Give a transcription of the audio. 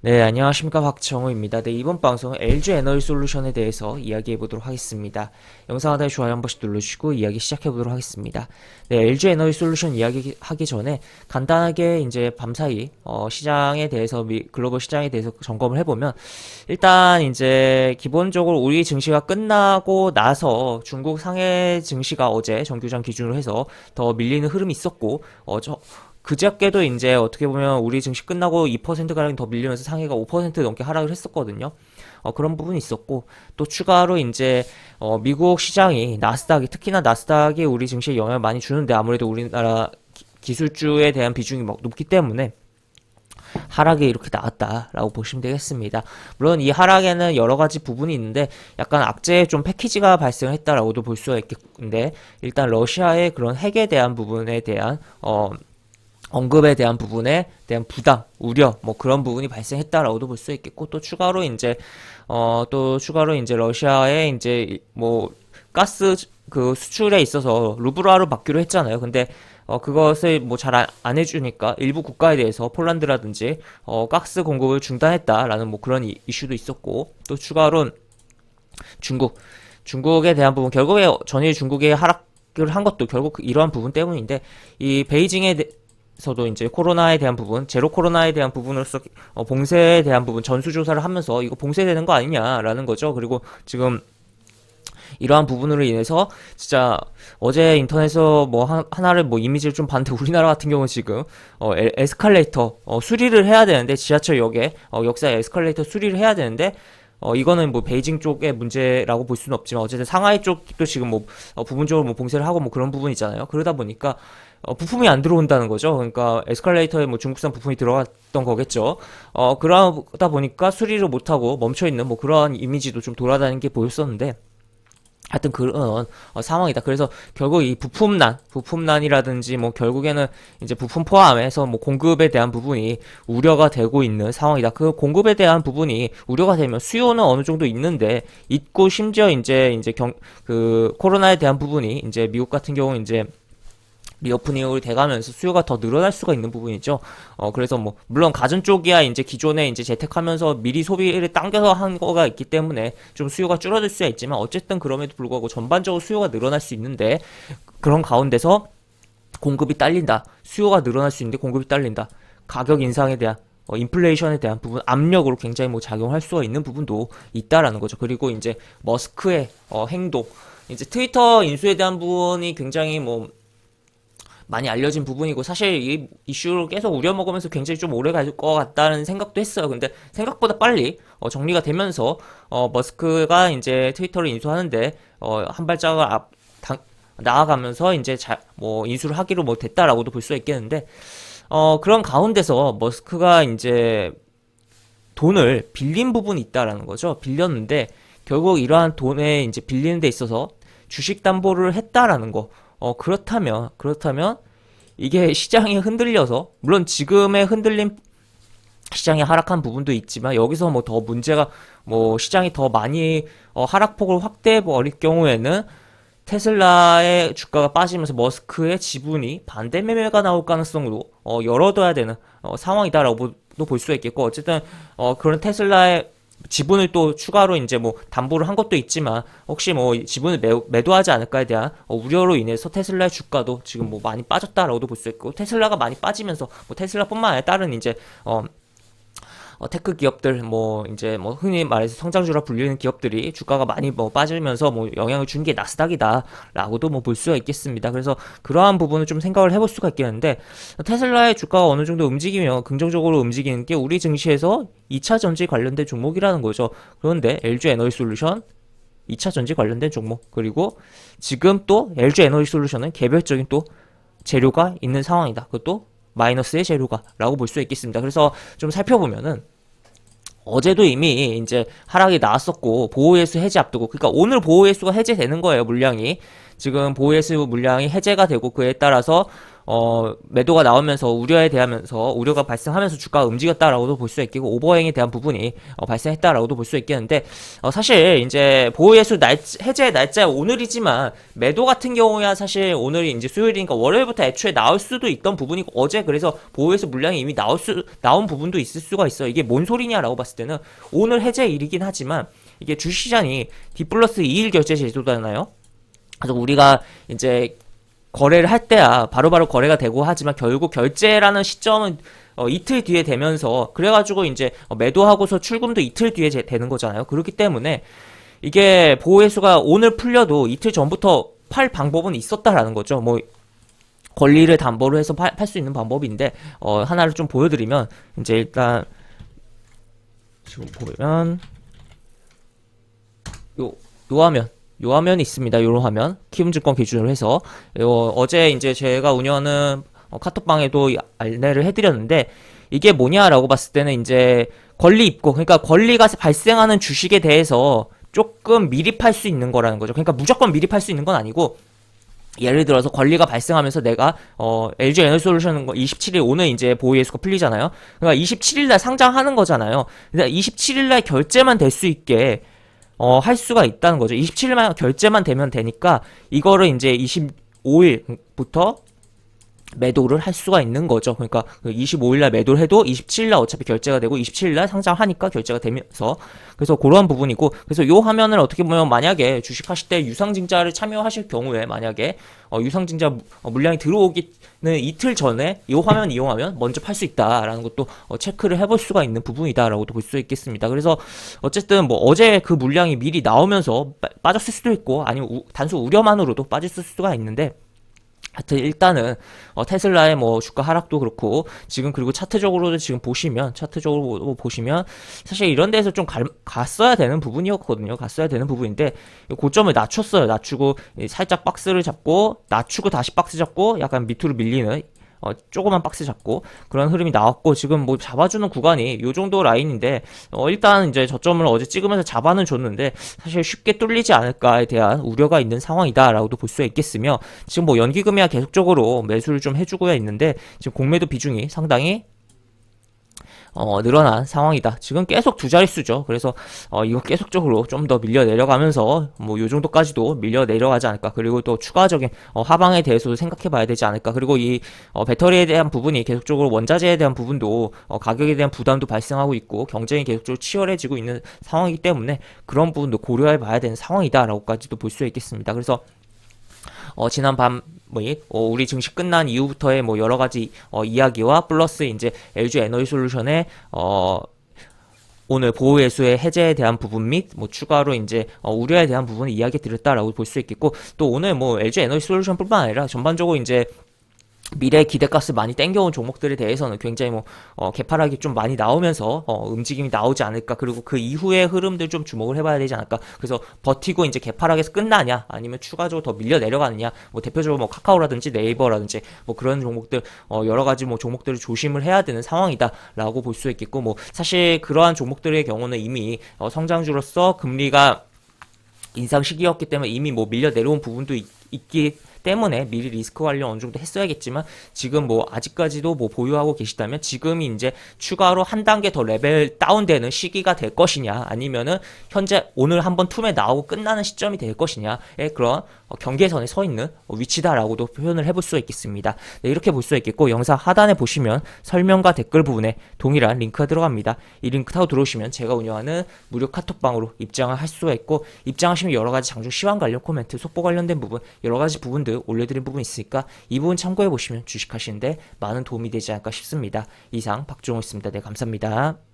네, 안녕하십니까. 박정우입니다. 네, 이번 방송은 LG 에너지 솔루션에 대해서 이야기해 보도록 하겠습니다. 영상 하단에 좋아요 한 번씩 눌러주시고 이야기 시작해 보도록 하겠습니다. 네, LG 에너지 솔루션 이야기 하기 전에 간단하게 이제 밤사이 시장에 대해서 글로벌 시장에 대해서 점검을 해보면 일단 이제 기본적으로 우리 증시가 끝나고 나서 중국 상해 증시가 어제 정규장 기준으로 해서 더 밀리는 흐름이 있었고 그저께도 이제 어떻게 보면 우리 증시 끝나고 2%가량 더 밀리면서 상해가 5% 넘게 하락을 했었거든요. 그런 부분이 있었고, 또 추가로 이제, 미국 시장이, 나스닥이, 특히나 나스닥이 우리 증시에 영향을 많이 주는데 아무래도 우리나라 기술주에 대한 비중이 막 높기 때문에 하락이 이렇게 나왔다라고 보시면 되겠습니다. 물론 이 하락에는 여러 가지 부분이 있는데 약간 악재의 좀 패키지가 발생했다라고도 볼 수가 있겠는데 일단 러시아의 그런 핵에 대한 부분에 대한 언급에 대한 부분에 대한 부담, 우려, 뭐 그런 부분이 발생했다라고도 볼 수 있겠고, 또 추가로 이제 러시아의 이제 뭐 가스 그 수출에 있어서 루블화로 받기로 했잖아요. 근데 그것을 뭐 잘 안 해주니까 일부 국가에 대해서 폴란드라든지 가스 공급을 중단했다라는 뭐 그런 이슈도 있었고, 또 추가로 중국, 중국에 대한 부분 결국에 전일 중국의 하락을 한 것도 결국 이러한 부분 때문인데 이 베이징에 서도 이제 코로나에 대한 부분, 제로 코로나에 대한 부분으로서 봉쇄에 대한 부분 전수조사를 하면서 이거 봉쇄되는 거 아니냐라는 거죠. 그리고 지금 이러한 부분으로 인해서 진짜 어제 인터넷에서 뭐 하나를 뭐 이미지를 좀 봤는데 우리나라 같은 경우는 지금 에스컬레이터 수리를 해야 되는데 지하철역에 역사의 에스컬레이터 수리를 해야 되는데 이거는 뭐 베이징 쪽의 문제라고 볼 수는 없지만 어쨌든 상하이 쪽도 지금 뭐 부분적으로 뭐 봉쇄를 하고 뭐 그런 부분이 있잖아요. 그러다 보니까 부품이 안 들어온다는 거죠. 그러니까 에스컬레이터에 뭐 중국산 부품이 들어갔던 거겠죠. 그러다 보니까 수리를 못하고 멈춰있는 뭐 그런 이미지도 좀 돌아다니는 게 보였었는데 하여튼 그런 상황이다. 그래서 결국 이 부품난이라든지 뭐 결국에는 이제 부품 포함해서 뭐 공급에 대한 부분이 우려가 되고 있는 상황이다. 그 공급에 대한 부분이 우려가 되면 수요는 어느 정도 있고 심지어 이제 그 코로나에 대한 부분이 이제 미국 같은 경우 이제 리오프닝을 돼가면서 수요가 더 늘어날 수가 있는 부분이죠. 그래서 뭐, 물론 가전 쪽이야 이제 기존에 이제 재택하면서 미리 소비를 당겨서 한 거가 있기 때문에 좀 수요가 줄어들 수야 있지만 어쨌든 그럼에도 불구하고 전반적으로 수요가 늘어날 수 있는데 그런 가운데서 공급이 딸린다. 수요가 늘어날 수 있는데 공급이 딸린다. 가격 인상에 대한 인플레이션에 대한 부분 압력으로 굉장히 뭐 작용할 수가 있는 부분도 있다라는 거죠. 그리고 이제 머스크의 행동 이제 트위터 인수에 대한 부분이 굉장히 뭐 많이 알려진 부분이고 사실 이 이슈로 계속 우려먹으면서 굉장히 좀 오래 갈 것 같다는 생각도 했어요. 근데 생각보다 빨리 정리가 되면서 머스크가 이제 트위터를 인수하는데 한 발짝을 나아가면서 이제 뭐 인수를 하기로 뭐 됐다라고도 볼 수 있겠는데 그런 가운데서 머스크가 이제 돈을 빌린 부분이 있다라는 거죠. 빌렸는데 결국 이러한 돈에 이제 빌리는 데 있어서 주식 담보를 했다라는 거. 그렇다면 이게 시장이 흔들려서 물론 지금의 흔들림 시장이 하락한 부분도 있지만 여기서 뭐 더 문제가 뭐 시장이 더 많이 하락폭을 확대해 버릴 경우에는 테슬라의 주가가 빠지면서 머스크의 지분이 반대 매매가 나올 가능성으로 열어둬야 되는 상황이다라고도 볼 수가 있겠고 어쨌든 그런 테슬라의 지분을 또 추가로 이제 뭐 담보를 한 것도 있지만 혹시 뭐 지분을 매도하지 않을까에 대한 우려로 인해서 테슬라의 주가도 지금 뭐 많이 빠졌다라고도 볼 수 있고 테슬라가 많이 빠지면서 뭐 테슬라뿐만 아니라 다른 이제 테크 기업들 뭐 이제 뭐 흔히 말해서 성장주라 불리는 기업들이 주가가 많이 뭐 빠지면서 뭐 영향을 준 게 나스닥이다라고도 뭐 볼 수가 있겠습니다. 그래서 그러한 부분을 좀 생각을 해볼 수가 있겠는데 테슬라의 주가가 어느 정도 움직이면 긍정적으로 움직이는 게 우리 증시에서 2차 전지 관련된 종목이라는 거죠. 그런데 LG 에너지 솔루션 2차 전지 관련된 종목 그리고 지금 또 LG 에너지 솔루션은 개별적인 또 재료가 있는 상황이다. 그것도 마이너스의 재료가라고 볼 수 있겠습니다. 그래서 좀 살펴보면은 어제도 이미 이제 하락이 나왔었고 보호예수 해지 앞두고 그러니까 오늘 보호예수가 해제되는 거예요 물량이 지금 보호예수 물량이 해제가 되고 그에 따라서 매도가 나오면서 우려에 대하면서 우려가 발생하면서 주가가 움직였다라고도 볼 수 있겠고 오버행에 대한 부분이 발생했다라고도 볼 수 있겠는데 사실 이제 보호예수 해제 날짜 오늘이지만 매도 같은 경우야 사실 오늘이 이제 수요일이니까 월요일부터 애초에 나올 수도 있던 부분이고 어제 그래서 보호예수 물량이 이미 나온 부분도 있을 수가 있어. 이게 뭔 소리냐라고 봤을 때는 오늘 해제일이긴 하지만 이게 주시장이 D+2일 결제 제도잖아요. 그래서 우리가 이제 거래를 할 때야 바로바로 거래가 되고 하지만 결국 결제라는 시점은 이틀 뒤에 되면서 그래가지고 이제 매도하고서 출금도 이틀 뒤에 되는 거잖아요. 그렇기 때문에 이게 보호예수가 오늘 풀려도 이틀 전부터 팔 방법은 있었다라는 거죠. 뭐 권리를 담보로 해서 팔 수 있는 방법인데 하나를 좀 보여드리면 이제 일단 지금 보면 요 화면이 있습니다. 요런 화면 키움증권 기준으로 해서 어제 이제 제가 운영하는 카톡방에도 안내를 해드렸는데 이게 뭐냐라고 봤을 때는 이제 권리 입고 그러니까 권리가 발생하는 주식에 대해서 조금 미리 팔 수 있는 거라는 거죠. 그러니까 무조건 미리 팔 수 있는 건 아니고 예를 들어서 권리가 발생하면서 내가 LG 에너지솔루션 27일 오늘 이제 보호예수가 풀리잖아요. 그러니까 27일날 상장하는 거잖아요. 그러니까 27일날 결제만 될 수 있게 할 수가 있다는 거죠. 27일만 결제만 되면 되니까 이거를 이제 25일부터 매도를 할 수가 있는 거죠. 그러니까 25일날 매도를 해도 27일날 어차피 결제가 되고 27일날 상장하니까 결제가 되면서 그래서 그러한 부분이고 그래서 요 화면을 어떻게 보면 만약에 주식하실 때 유상증자를 참여하실 경우에 만약에 유상증자 물량이 들어오기는 이틀 전에 이 화면 이용하면 먼저 팔 수 있다라는 것도 체크를 해볼 수가 있는 부분이다라고도 볼 수 있겠습니다. 그래서 어쨌든 뭐 어제 그 물량이 미리 나오면서 빠졌을 수도 있고 아니면 단순 우려만으로도 빠졌을 수가 있는데 하여튼 일단은 테슬라의 뭐 주가 하락도 그렇고 지금 그리고 차트적으로도 지금 보시면 사실 이런 데서 좀 갔어야 되는 부분이었거든요. 갔어야 되는 부분인데 고점을 낮췄어요. 낮추고 살짝 박스를 잡고 낮추고 다시 박스 잡고 약간 밑으로 밀리는 조그만 박스 잡고 그런 흐름이 나왔고 지금 뭐 잡아주는 구간이 요 정도 라인인데 일단 이제 저점을 어제 찍으면서 잡아는 줬는데 사실 쉽게 뚫리지 않을까에 대한 우려가 있는 상황이다라고도 볼 수 있겠으며 지금 뭐 연기금이야 계속적으로 매수를 좀 해주고야 있는데 지금 공매도 비중이 상당히 늘어난 상황이다. 지금 계속 두 자릿수죠. 그래서 이거 계속적으로 좀 더 밀려 내려가면서 뭐 요 정도까지도 밀려 내려가지 않을까. 그리고 또 추가적인 하방에 대해서도 생각해 봐야 되지 않을까. 그리고 이 배터리에 대한 부분이 계속적으로 원자재에 대한 부분도 가격에 대한 부담도 발생하고 있고 경쟁이 계속적으로 치열해지고 있는 상황이기 때문에 그런 부분도 고려해 봐야 되는 상황이다라고까지도 볼 수 있겠습니다. 그래서 지난 밤 우리 증시 끝난 이후부터의 뭐 여러 가지 이야기와 플러스 이제 LG 에너지솔루션의 오늘 보호예수의 해제에 대한 부분 및 뭐 추가로 이제 우려에 대한 부분을 이야기 드렸다라고 볼 수 있겠고 또 오늘 뭐 LG 에너지솔루션뿐만 아니라 전반적으로 이제 미래 기대가스 많이 땡겨온 종목들에 대해서는 굉장히 뭐 개파락이 좀 많이 나오면서 움직임이 나오지 않을까. 그리고 그 이후의 흐름들 좀 주목을 해봐야 되지 않을까. 그래서 버티고 이제 개파락에서 끝나냐 아니면 추가적으로 더 밀려 내려가느냐. 뭐 대표적으로 뭐 카카오라든지 네이버라든지 뭐 그런 종목들 여러 가지 뭐 종목들을 조심을 해야 되는 상황이다라고 볼 수 있겠고 뭐 사실 그러한 종목들의 경우는 이미 성장주로서 금리가 인상 시기였기 때문에 이미 뭐 밀려 내려온 부분도 있기 때문에 미리 리스크 관리 어느 정도 했어야겠지만 지금 뭐 아직까지도 뭐 보유하고 계시다면 지금이 이제 추가로 한 단계 더 레벨 다운되는 시기가 될 것이냐 아니면은 현재 오늘 한번 툼에 나오고 끝나는 시점이 될 것이냐의 그런 경계선에 서 있는 위치다라고도 표현을 해볼 수 있겠습니다. 네, 이렇게 볼 수 있겠고 영상 하단에 보시면 설명과 댓글 부분에 동일한 링크가 들어갑니다. 이 링크 타고 들어오시면 제가 운영하는 무료 카톡방으로 입장을 할 수가 있고 입장하시면 여러 가지 장중 시황 관련 코멘트, 속보 관련된 부분 여러 가지 부분들 올려드린 부분이 있으니까 이 부분 참고해 보시면 주식하시는데 많은 도움이 되지 않을까 싶습니다. 이상 박종호였습니다. 네, 감사합니다.